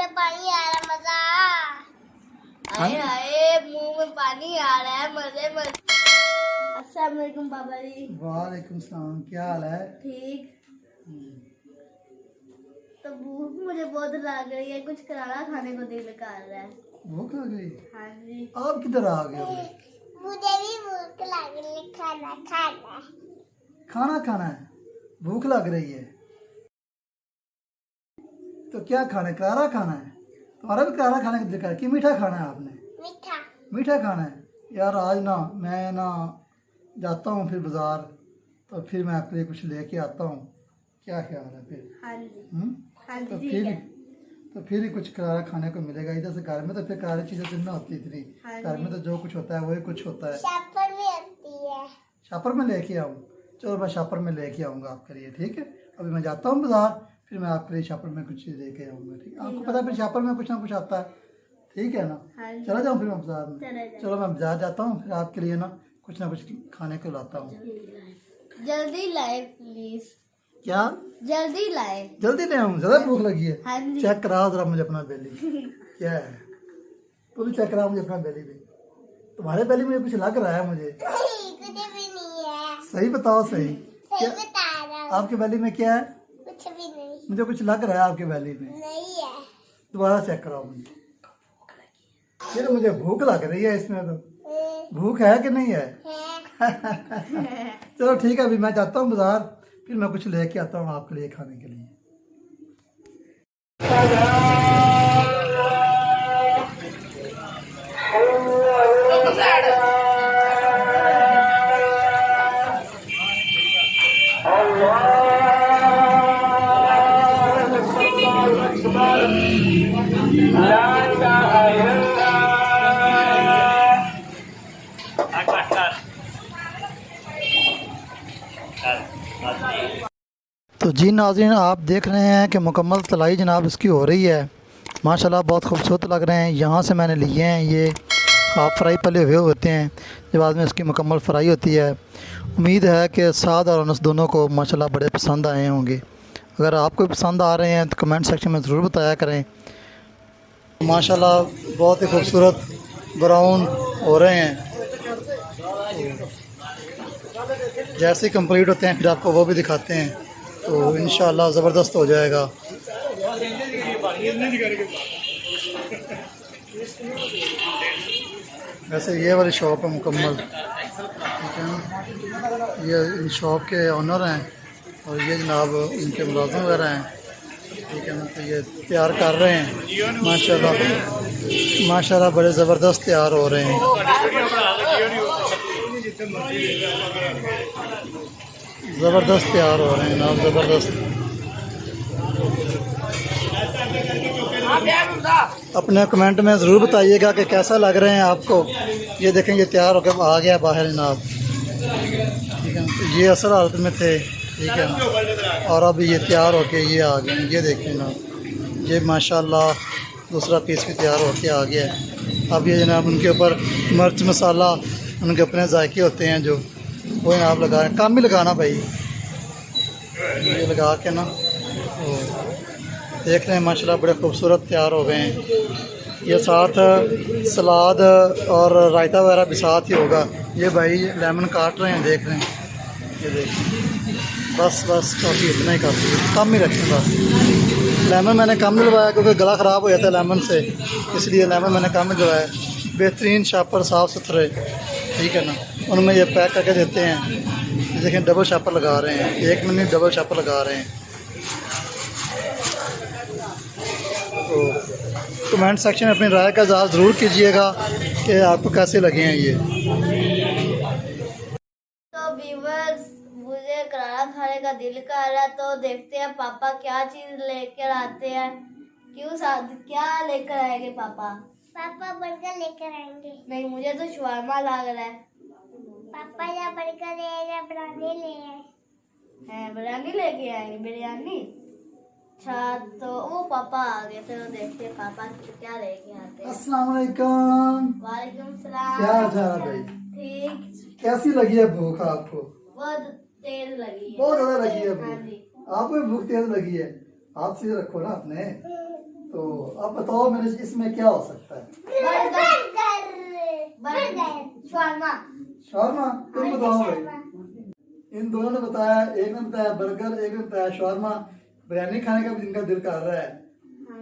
में पानी आ रहा है, मजा। हाय हाय, मुंह में पानी आ रहा है, मजे मजे। अस्सलाम वालेकुम पापा जी। वालेकुम सलाम, क्या हाल है? ठीक। तो भूख मुझे बहुत लग रही है, कुछ करारा खाने को दिल कर रहा है। भूख लग गई? हाँ जी। आप किधर आ गए? मुझे भी भूख लग रही है, खाना खाना। खाना खाना है? भूख लग रही है तो क्या खाना है? करारा खाना है? तुम्हारा भी करारा खाने का दिल कर कि मीठा खाना है आपने? मीठा। मीठा खाना है यार। आज ना मैं जाता हूँ फिर बाजार, तो फिर मैं आपके लिए कुछ लेके आता हूँ। क्या ख्याल है फिर? हाँ जी। हाँ तो जी, फिर ही कुछ करारा खाने को मिलेगा। इधर से घर में तो फिर करारी चीजें दिन में होती इतनी। हाँ घर में तो जो कुछ होता है वही कुछ होता है। शापर भी आती है। शापर में लेके आऊँ? चलो मैं शापर में लेके आऊँगा आपके लिए, ठीक है। अभी मैं जाता हूँ बाजार, फिर मैं आपके लिए शापर में कुछ चीज़ लेके आऊँगा, ठीक है। आपको पता है फिर शापर में कुछ ना कुछ आता है, ठीक है ना। हाँ जी। चला जाऊँ फिर मैं बाजार में? चले जाओ। चलो मैं बाजार जाता हूँ, फिर आपके लिए ना कुछ खाने को लाता हूँ। जल्दी लाए प्लीज। क्या? जल्दी लाए। जल्दी ले आऊँ? ज़्यादा भूख लगी है? हाँ जी। चेक कराओ जरा मुझे अपना बेली। क्या है? तू भी चेक कराओ मुझे अपना बेली भी। तुम्हारे बेली में कुछ लग रहा है मुझे। कुछ भी नहीं है। सही बताओ, सही सही क्या? बता रहा हूँ। आपके बेली में क्या है? कुछ भी नहीं। मुझे कुछ लग रहा है आपके बेली में। नहीं है। दोबारा चेक कराओ मुझे। ये तो मुझे भूख लग रही है इसमें तो। भूख है कि नहीं है? चलो ठीक है, अभी मैं जाता हूँ बाजार, फिर मैं कुछ लेके आता हूँ आपके लिए खाने के लिए। तो जी नाज़रीन, आप देख रहे हैं कि मुकम्मल तलाई जनाब इसकी हो रही है। माशाल्लाह बहुत खूबसूरत लग रहे हैं। यहाँ से मैंने लिए हैं, ये हाफ़ फ्राई पले हुए होते हैं। जब बाद में इसकी मुकम्मल फ्राई होती है। उम्मीद है कि साद और अनस दोनों को माशाल्लाह बड़े पसंद आए होंगे। अगर आपको पसंद आ रहे हैं तो कमेंट सेक्शन में ज़रूर बताया करें। माशाल्लाह बहुत ही खूबसूरत ब्राउन हो रहे हैं। जैसे कंप्लीट होते हैं फिर आपको वो भी दिखाते हैं, तो इंशाल्लाह ज़बरदस्त हो जाएगा। वैसे ये वाली शॉप है मुकम्मल, ठीक है ना। ये शॉप के ऑनर हैं और ये जनाब इनके मुलाजिम वगैरह हैं, ठीक है ना। तो ये तैयार कर रहे हैं माशाल्लाह। माशाल्लाह बड़े ज़बरदस्त तैयार हो रहे हैं। ज़बरदस्त तैयार हो रहे हैं जनाब, ज़बरदस्त। अपने कमेंट में ज़रूर बताइएगा कि कैसा लग रहे हैं आपको। ये देखें, ये तैयार होकर आ गया बाहर जनाब, ठीक है। तो ये असल हालत में थे, ठीक है ना, और अब ये तैयार होके ये आ गए। ये देखें ना, ये माशाल्लाह दूसरा पीस भी तैयार होके आ गया है। अब ये जनाब उनके ऊपर मिर्च मसाला, उनके अपने जायके होते हैं जो, वो आप लगा रहे हैं। काम भी लगाना भाई, ये लगा के ना तो देख रहे हैं माशाल्लाह बड़े खूबसूरत तैयार हो गए हैं। ये साथ सलाद और रायता वगैरह भी साथ ही होगा। ये भाई लेमन काट रहे हैं, देख रहे हैं, ये देखें। बस काफ़ी, इतना ही काफ़ी, कम ही रखें बस। लेमन मैंने कम डलवाया क्योंकि गला ख़राब हो जाता है लेमन से, इसलिए लेमन मैंने कम डलवाया। बेहतरीन शापर, साफ़ सुथरे, ठीक है ना, उनमें ये पैक करके देते हैं। देखें डबल शापर लगा रहे हैं, एक में नहीं डबल शापर लगा रहे हैं। तो कमेंट सेक्शन में अपनी राय का इज़हार ज़रूर कीजिएगा कि आपको कैसे लगे हैं ये। तो व्यूअर्स, मुझे करारा खाने का दिल कर रहा है, तो देखते हैं पापा क्या चीज लेकर आते हैं। क्या लेकर आएंगे पापा? पापा बर्गर लेकर आएंगे। नहीं, मुझे तो शवारमा लग रहा है। पापा या बर्गर ले या बिरयानी ले आए। बिरयानी लेके आएंगे, बिरयानी। अच्छा, तो वो पापा आ गए, तो देखते हैं पापा क्या लेके आते हैं। अस्सलाम वालेकुम। वालेकुम सलाम। क्या हाल है भाई? ठीक। कैसी लगी है भूख आपको? बहुत तेज लगी है। बहुत ज़्यादा लगी है हाँ भूख? जी। आपको भी भूख तेज लगी है? हाथ सीधे रखो ना अपने। तो अब बताओ मेरे इसमें क्या हो सकता है? शर्मा। शॉर्मा। तुम बताओ भाई। इन दोनों ने बताया, एक ने बताया बर्गर, एक ने बताया शॉर्मा। बिरयानी खाने का भी जिनका दिल कर रहा है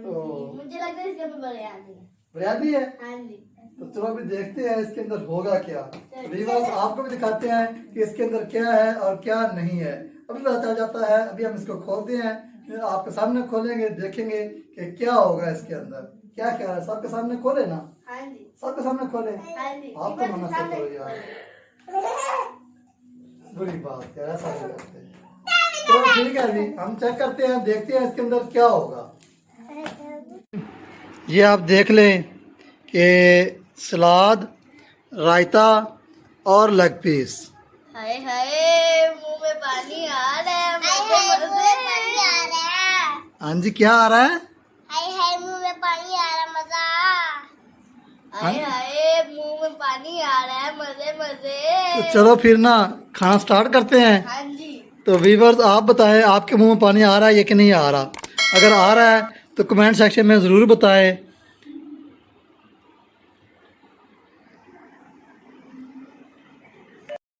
तो मुझे लगता है इसके अंदर बिरयानी है। बिरयानी है। हाँ जी। तो चलो अभी देखते हैं इसके अंदर होगा क्या। व्यूअर्स आपको भी दिखाते हैं कि इसके अंदर क्या है और क्या नहीं है। अभी पता चल जाता है। अभी हम इसको खोलते हैं, फिर आपके सामने खोलेंगे, देखेंगे कि क्या होगा इसके अंदर, क्या क्या है। सबके सामने खोले ना? हाँ जी। सबके सामने खोले। हाँ जी। आप तो मना से करो यार, बुरी बात है, ऐसा नहीं करते। तो ठीक है, अभी हम चेक करते हैं, देखते हैं इसके अंदर क्या होगा। ये आप देख लें कि सलाद, रायता और लेग पीस। हाय हाय, मुंह में पानी आ रहा है। हाँ जी, क्या आ रहा है? हाय हाय, मुंह में पानी आ रहा है, मजा। हाय हाय, मुंह में पानी आ रहा है, मजे मजे। तो चलो फिर ना खाना स्टार्ट करते हैं। हाँ जी। तो व्यूअर्स आप बताएं आपके मुंह में पानी आ रहा है या कि नहीं आ रहा। अगर आ रहा है तो कमेंट सेक्शन में ज़रूर बताएं।